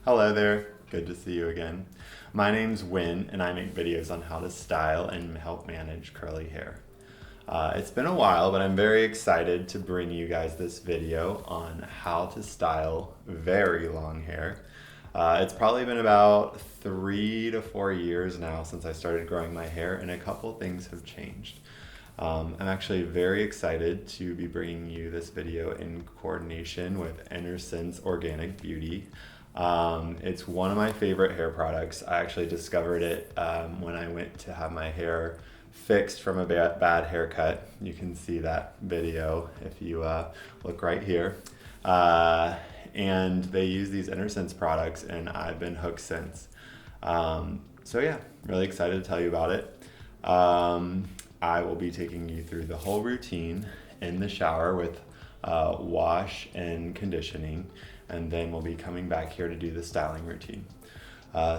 Hello there, good to see you again. My name's Win and I make videos on how to style and help manage curly hair. It's been a while, but I'm very excited to bring you guys this video on how to style very long hair. It's probably been about 3 to 4 years now since I started growing my hair, and a couple things have changed. I'm actually very excited to be bringing you this video in coordination with Innersense Organic Beauty. It's one of my favorite hair products. I actually discovered it when I went to have my hair fixed from a bad haircut. You can see that video if you look right here. And they use these Innersense products, and I've been hooked since. So yeah, really excited to tell you about it. I will be taking you through the whole routine in the shower with wash and conditioning, and then we'll be coming back here to do the styling routine.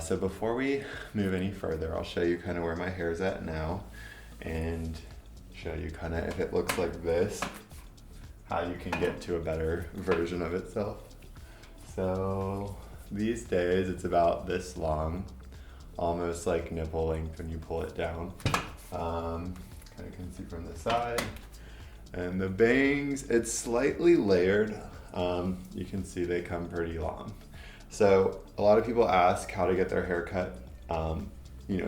So before we move any further, I'll show you kind of where my hair is at now and show you kind of, if it looks like this, how you can get to a better version of itself. So these days it's about this long, almost like nipple length when you pull it down. Kind of can see from the side. And the bangs, it's slightly layered. You can see they come pretty long. So a lot of people ask how to get their hair cut.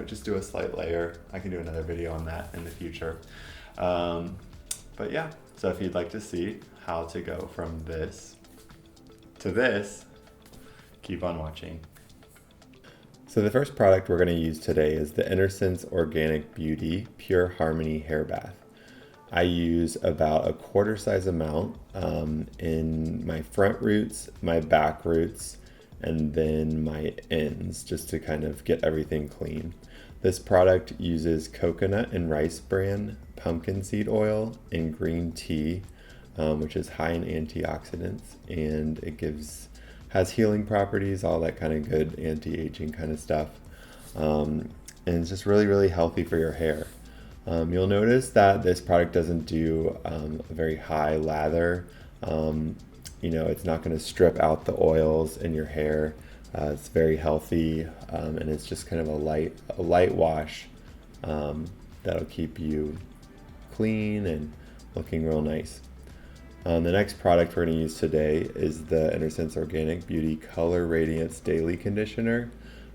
Just do a slight layer. I can do another video on that in the future. But yeah, so if you'd like to see how to go from this to this, keep on watching. So the first product we're going to use today is the Innersense Organic Beauty Pure Harmony Hair Bath. I use about a quarter size amount in my front roots, my back roots, and then my ends, just to kind of get everything clean. This product uses coconut and rice bran, pumpkin seed oil, and green tea, which is high in antioxidants, and it has healing properties, all that kind of good anti-aging kind of stuff. And it's just really, really healthy for your hair. You'll notice that this product doesn't do a very high lather. It's not going to strip out the oils in your hair. It's very healthy, and it's just kind of a light wash that'll keep you clean and looking real nice. The next product we're going to use today is the Innersense Organic Beauty Color Radiance Daily Conditioner.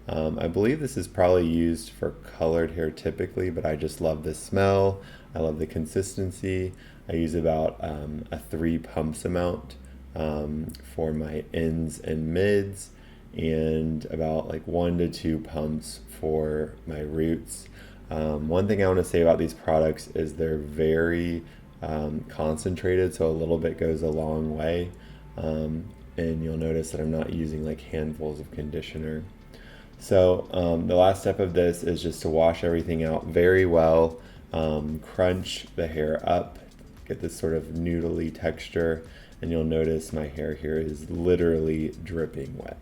I believe this is probably used for colored hair typically, but I just love the smell. I love the consistency. I use about a 3 pumps amount for my ends and mids, and about like 1 to 2 pumps for my roots. One thing I want to say about these products is they're very concentrated, so a little bit goes a long way. And you'll notice that I'm not using like handfuls of conditioner. So the last step of this is just to wash everything out very well, crunch the hair up, get this sort of noodly texture, and you'll notice my hair here is literally dripping wet.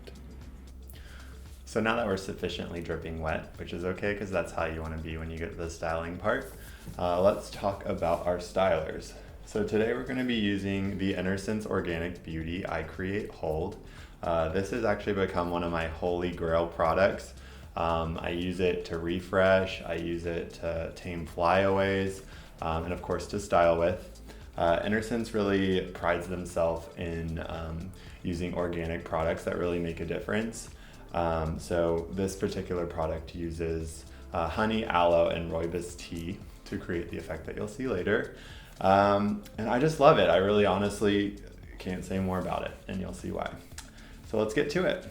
So now that we're sufficiently dripping wet, which is okay because that's how you want to be when you get to the styling part, let's talk about our stylers. So today we're going to be using the Innersense Organic Beauty I Create Hold. This has actually become one of my holy grail products. I use it to refresh, I use it to tame flyaways, and of course to style with. Innersense really prides themselves in using organic products that really make a difference. So this particular product uses honey, aloe, and rooibos tea to create the effect that you'll see later. And I just love it. I really honestly can't say more about it, and you'll see why. So let's get to it.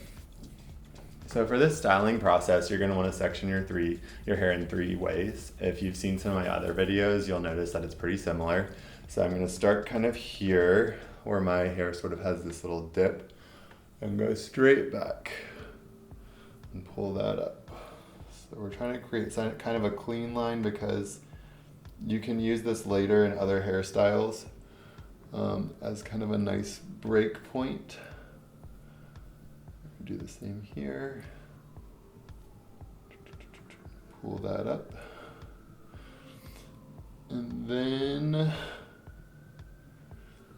So for this styling process, you're going to want to section your hair in 3 ways. If you've seen some of my other videos, you'll notice that it's pretty similar. So I'm going to start kind of here where my hair sort of has this little dip, and go straight back and pull that up. So we're trying to create kind of a clean line because you can use this later in other hairstyles as kind of a nice break point. Do the same here. Pull that up. And then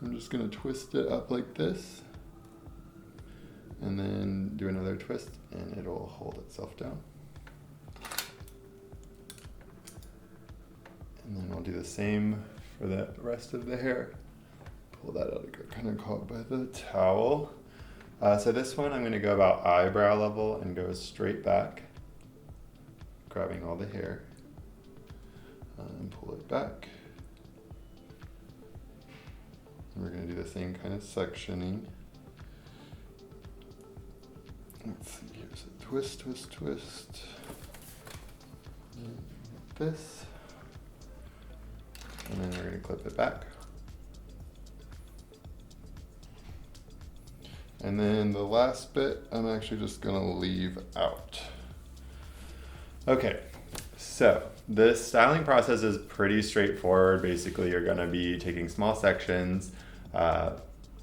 I'm just going to twist it up like this. And then do another twist and it'll hold itself down. And then we'll do the same for the rest of the hair. Pull that out, I got kind of caught by the towel. So this one I'm going to go about eyebrow level and go straight back, grabbing all the hair, and pull it back. And we're going to do the same kind of sectioning. Let's see, here's a twist, twist, twist. And like this. And then we're going to clip it back. And then the last bit, I'm actually just going to leave out. Okay, so this styling process is pretty straightforward. Basically, you're going to be taking small sections,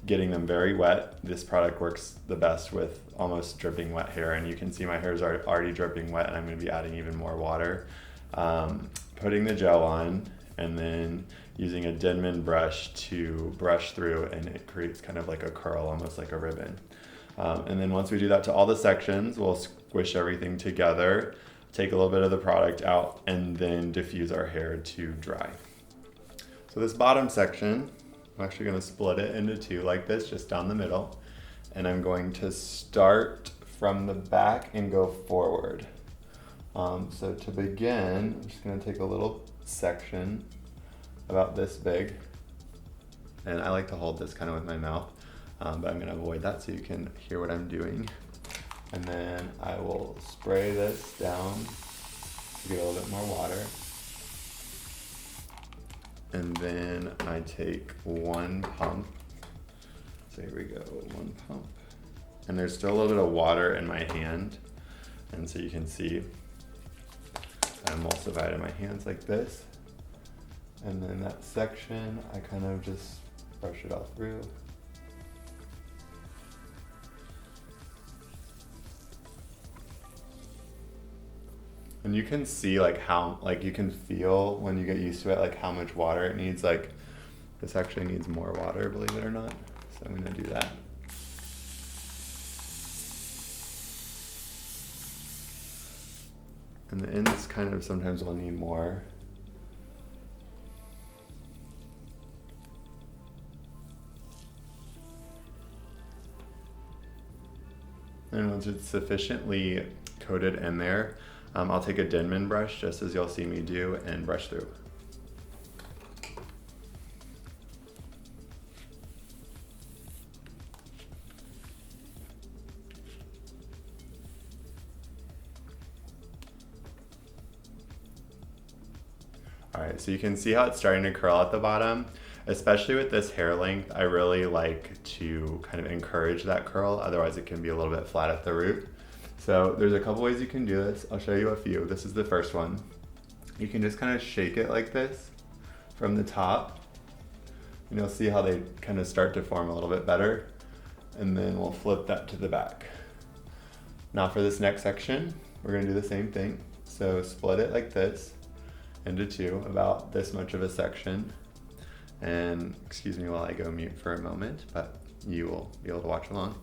getting them very wet. This product works the best with almost dripping wet hair, and you can see my hair is already dripping wet, and I'm going to be adding even more water. Putting the gel on, and then using a Denman brush to brush through, and it creates kind of like a curl, almost like a ribbon. And then once we do that to all the sections, we'll squish everything together, take a little bit of the product out, and then diffuse our hair to dry. So this bottom section, I'm actually going to split it into two like this, just down the middle. And I'm going to start from the back and go forward. So to begin, I'm just going to take a little section about this big, and I like to hold this kind of with my mouth, but I'm going to avoid that so you can hear what I'm doing. And then I will spray this down to get a little bit more water. And then I take one pump. So here we go, one pump. And there's still a little bit of water in my hand. And so you can see I emulsify it in my hands like this. And then that section, I kind of just brush it all through. And you can see like how, like you can feel when you get used to it, like how much water it needs. Like this actually needs more water, believe it or not. So I'm gonna do that. And the ends kind of sometimes will need more. And once it's sufficiently coated in there, I'll take a Denman brush, just as you'll see me do, and brush through. All right, so you can see how it's starting to curl at the bottom. Especially with this hair length, I really like to kind of encourage that curl, otherwise it can be a little bit flat at the root. So there's a couple ways you can do this. I'll show you a few. This is the first one. You can just kind of shake it like this from the top, and you'll see how they kind of start to form a little bit better. And then we'll flip that to the back. Now for this next section, we're gonna do the same thing. So split it like this into two, about this much of a section. And excuse me while I go mute for a moment, but you will be able to watch along.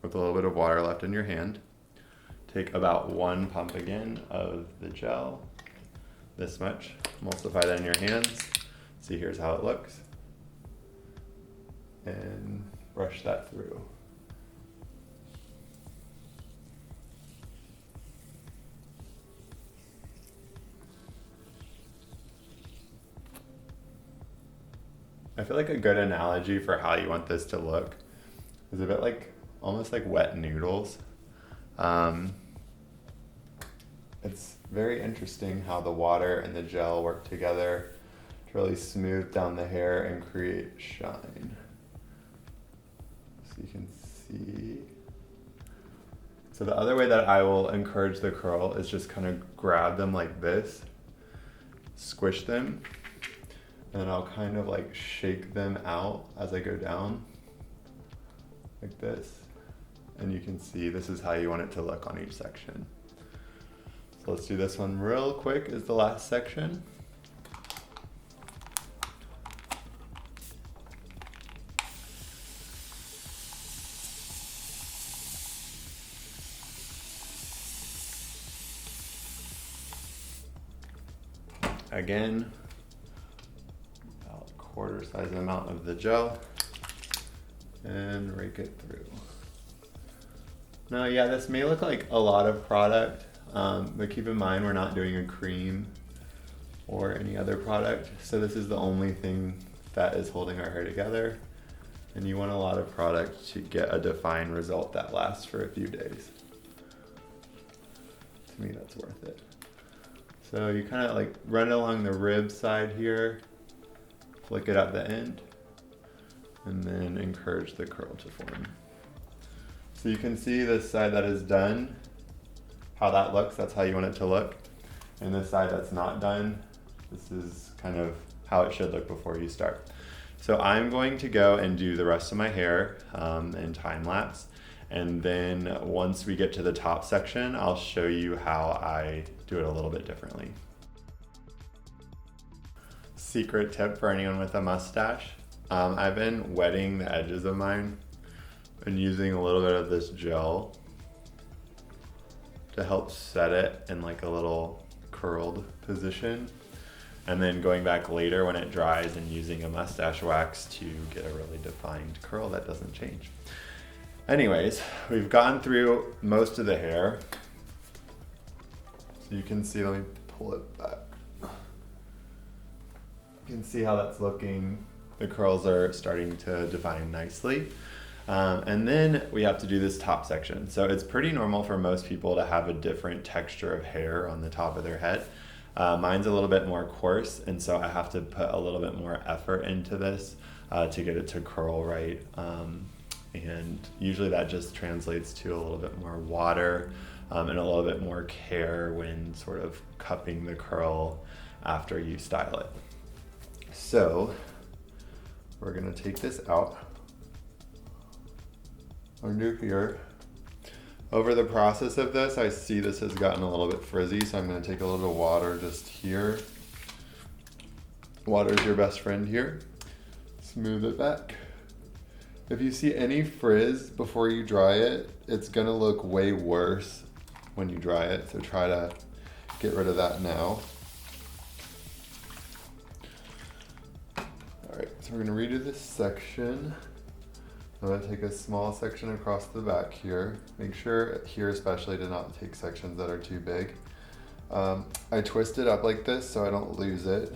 With a little bit of water left in your hand, take about one pump again of the gel, this much, emulsify that in your hands. See, here's how it looks. And brush that through. I feel like a good analogy for how you want this to look is a bit like, almost like wet noodles. It's very interesting how the water and the gel work together to really smooth down the hair and create shine. So you can see. So the other way that I will encourage the curl is just kind of grab them like this, squish them, and I'll kind of like shake them out as I go down, like this. and you can see this is how you want it to look on each section. So let's do this one real quick as the last section. Again, about a quarter size amount of the gel and rake it through. Now, yeah, this may look like a lot of product, but keep in mind we're not doing a cream or any other product. So this is the only thing that is holding our hair together. And you want a lot of product to get a defined result that lasts for a few days. To me, that's worth it. So you kind of like run it along the rib side here, flick it at the end, and then encourage the curl to form. So you can see this side that is done, how that looks, that's how you want it to look. And this side that's not done, this is kind of how it should look before you start. So I'm going to go and do the rest of my hair in time lapse. And then once we get to the top section, I'll show you how I do it a little bit differently. Secret tip for anyone with a mustache. I've been wetting the edges of mine and using a little bit of this gel to help set it in like a little curled position. And then going back later when it dries and using a mustache wax to get a really defined curl that doesn't change. Anyways, we've gone through most of the hair. So you can see, let me pull it back. You can see how that's looking. The curls are starting to define nicely. And then we have to do this top section. So it's pretty normal for most people to have a different texture of hair on the top of their head. Mine's a little bit more coarse, and so I have to put a little bit more effort into this to get it to curl right. And usually that just translates to a little bit more water and a little bit more care when sort of cupping the curl after you style it. So we're gonna take this out under here. Over the process of this, I see this has gotten a little bit frizzy, so I'm gonna take a little water just here. Water is your best friend here. Smooth it back. If you see any frizz before you dry it, it's gonna look way worse when you dry it, so try to get rid of that now. All right, so we're gonna redo this section. I'm gonna take a small section across the back here. Make sure here especially to not take sections that are too big. I twist it up like this so I don't lose it.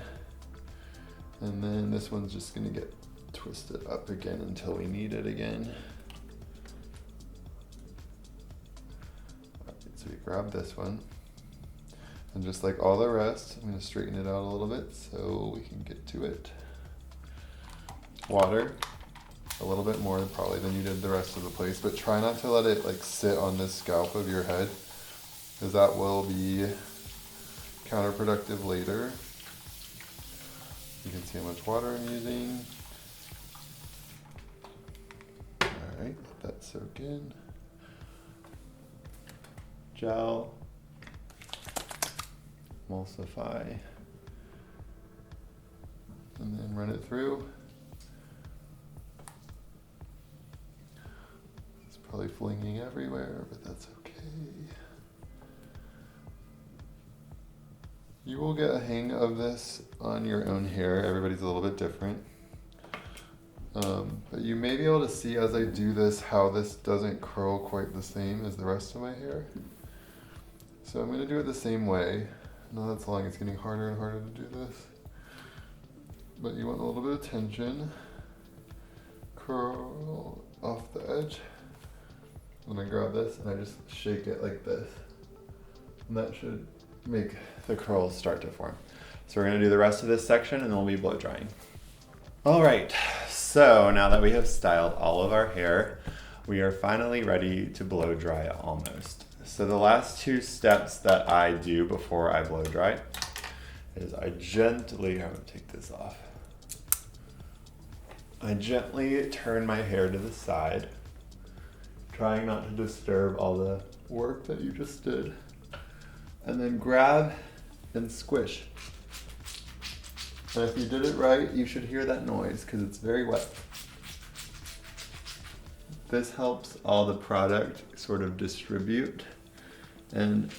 And then this one's just gonna get twisted up again until we need it again. All right, so we grab this one. And just like all the rest, I'm gonna straighten it out a little bit so we can get to it. Water, a little bit more probably than you did the rest of the place, but try not to let it like sit on the scalp of your head, because that will be counterproductive later. You can see how much water I'm using. All right, let that soak in. Gel, emulsify, and then run it through. It's probably flinging everywhere, but that's okay. You will get a hang of this on your own hair. Everybody's a little bit different. But you may be able to see as I do this how this doesn't curl quite the same as the rest of my hair. So I'm gonna do it the same way. Now that's long, it's getting harder and harder to do this. But you want a little bit of tension. Curl off the edge. And I grab this and I just shake it like this. And that should make the curls start to form. So we're gonna do the rest of this section and then we'll be blow drying. All right, so now that we have styled all of our hair, we are finally ready to blow dry almost. So the last two steps that I do before I blow dry is I gently, I'm gonna take this off. I gently turn my hair to the side trying not to disturb all the work that you just did. And then grab and squish. And if you did it right, you should hear that noise because it's very wet. This helps all the product sort of distribute, and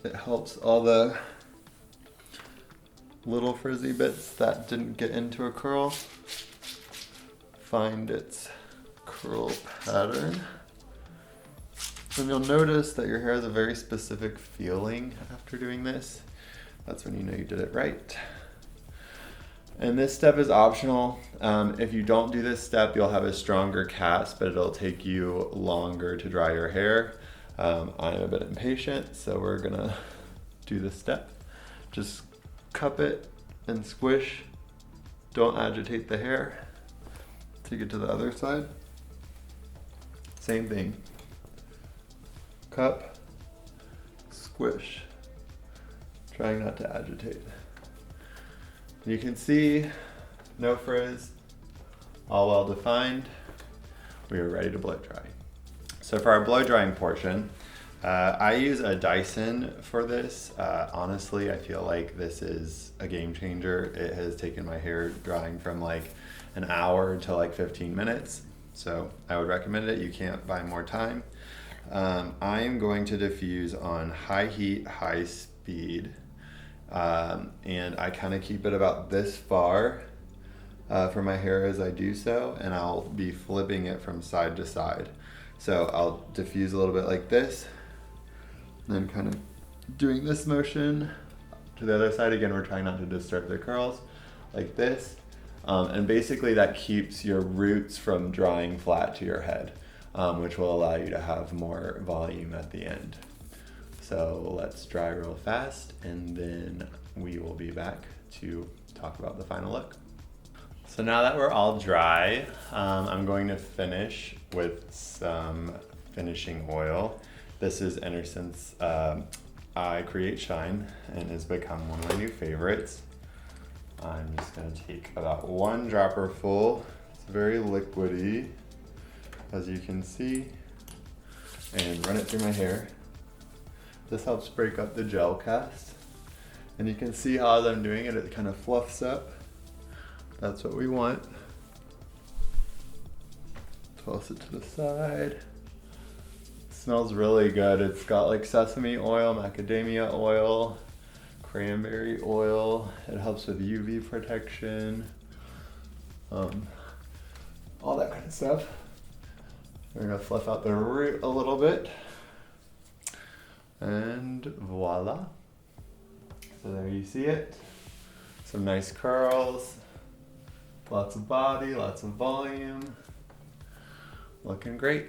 it helps all the little frizzy bits that didn't get into a curl find its curl pattern. And you'll notice that your hair has a very specific feeling after doing this. That's when you know you did it right. And this step is optional. If you don't do this step, you'll have a stronger cast, but it'll take you longer to dry your hair. I'm a bit impatient, so we're gonna do this step. Just cup it and squish. Don't agitate the hair. Take it to the other side. Same thing. Cup, squish. Trying not to agitate. You can see no frizz, all well defined. We are ready to blow dry. So for our blow drying portion, I use a Dyson for this. Honestly, I feel like this is a game changer. It has taken my hair drying from like an hour to like 15 minutes. So I would recommend it. You can't buy more time. I am going to diffuse on high heat, high speed. And I kind of keep it about this far for my hair as I do so, and I'll be flipping it from side to side. So I'll diffuse a little bit like this, then kind of doing this motion to the other side. Again, we're trying not to disturb the curls, like this. And basically that keeps your roots from drying flat to your head, which will allow you to have more volume at the end. So let's dry real fast, and then we will be back to talk about the final look. So now that we're all dry, I'm going to finish with some finishing oil. This is Innersense I Create Shine, and has become one of my new favorites. I'm just gonna take about 1 dropper full. It's very liquidy, as you can see, and run it through my hair. This helps break up the gel cast. And you can see how as I'm doing it, it kind of fluffs up. That's what we want. Toss it to the side. It smells really good. It's got like sesame oil, macadamia oil, cranberry oil. It helps with UV protection. All that kind of stuff. We're gonna fluff out the root a little bit. And voila. So there you see it. Some nice curls, lots of body, lots of volume. Looking great.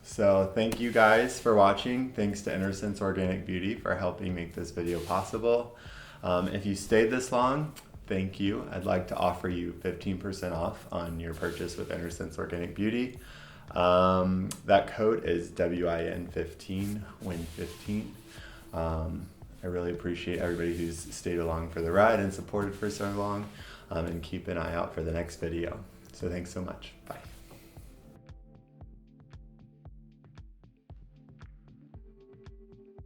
So thank you guys for watching. Thanks to Innersense Organic Beauty for helping make this video possible. If you stayed this long, thank you. I'd like to offer you 15% off on your purchase with Innersense Organic Beauty. That code is WIN15, WIN15. I really appreciate everybody who's stayed along for the ride and supported for so long, and keep an eye out for the next video. So thanks so much. Bye.